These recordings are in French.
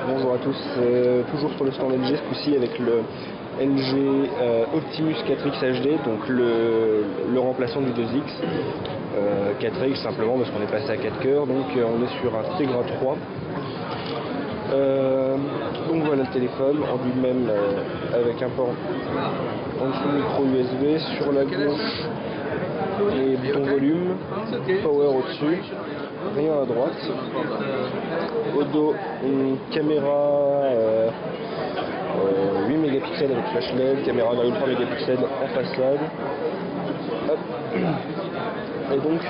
Bonjour à tous, toujours sur le stand LG, ce coup-ci avec le LG Optimus 4X HD, donc le remplaçant du 2X. 4X simplement parce qu'on est passé à 4 cœurs, donc on est sur un Tegra 3. Donc voilà le téléphone en lui-même avec un port en dessous micro USB, sur la gauche les boutons volume, power au-dessus, rien à droite. Au dos une caméra 8 mégapixels avec flash LED, caméra 1,3 mégapixels en façade. Hop. Et donc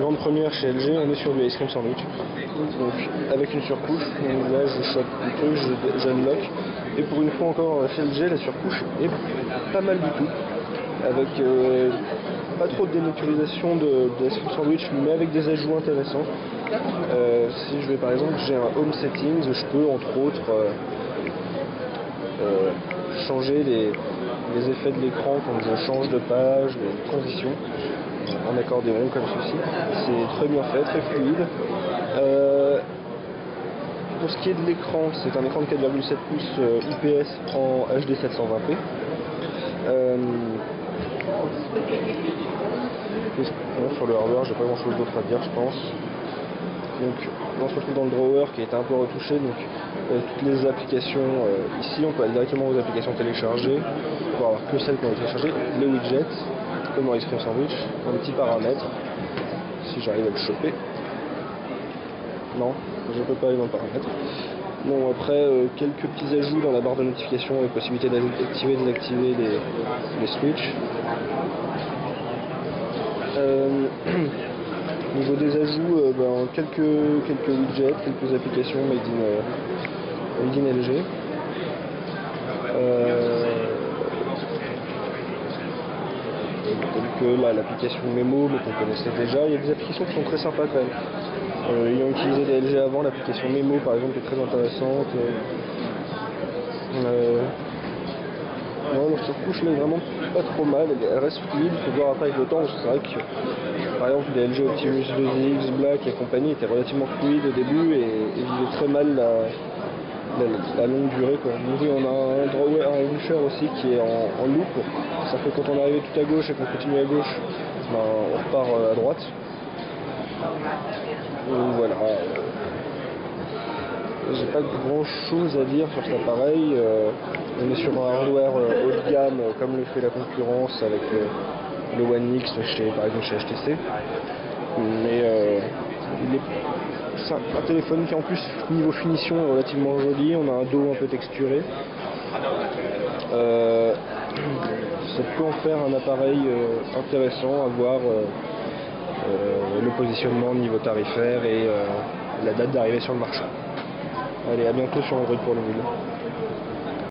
grande première chez LG, on est sur du Ice Cream Sandwich, donc avec une surcouche. Donc là je chope un peu, je unlock, et pour une fois encore chez LG, la surcouche est pas mal du tout, avec pas trop de dénaturisation de Ice Cream Sandwich, mais avec des ajouts intéressants. Si je vais par exemple, j'ai un Home Settings, je peux entre autres changer les effets de l'écran quand je change de page, les transitions en accordéon comme ceci. C'est très bien fait, très fluide. Pour ce qui est de l'écran, c'est un écran de 4,7 pouces IPS en HD 720p. Sur le hardware, j'ai pas grand chose d'autre à dire, je pense. Donc on se retrouve dans le drawer qui a été un peu retouché, donc toutes les applications ici, on peut aller directement aux applications téléchargées pour avoir que celles qu'on a téléchargées, les widgets, comme dans Ice Cream Sandwich, un petit paramètre, si j'arrive à le choper. Non, je ne peux pas aller dans le paramètre. Bon, après quelques petits ajouts dans la barre de notification et possibilité d'activer et désactiver les switches. Au niveau des ajouts, quelques widgets, quelques applications made in LG. Telles que là l'application Memo, mais qu'on connaissait déjà. Il y a des applications qui sont très sympas quand même. Ayant utilisé des LG avant, l'application Memo par exemple est très intéressante. Non, leur surcouche là est vraiment pas trop mal, elle reste fluide, il faut voir après avec le temps, parce que c'est vrai que par exemple des LG Optimus 2X Black et compagnie étaient relativement fluides au début et vivaient très mal la longue durée, quoi. Donc oui, on a un drawer, un wisher aussi qui est en loop, ça fait que quand on est arrivé tout à gauche et qu'on continue à gauche, on repart à droite. Donc voilà. J'ai pas grand chose à dire sur cet appareil. On est sur un hardware haut de gamme comme le fait la concurrence avec le One X par exemple chez HTC. Mais c'est un téléphone qui en plus niveau finition est relativement joli. On a un dos un peu texturé. Ça peut en faire un appareil intéressant à voir le positionnement niveau tarifaire et la date d'arrivée sur le marché. Allez, à bientôt sur Android pour le mille.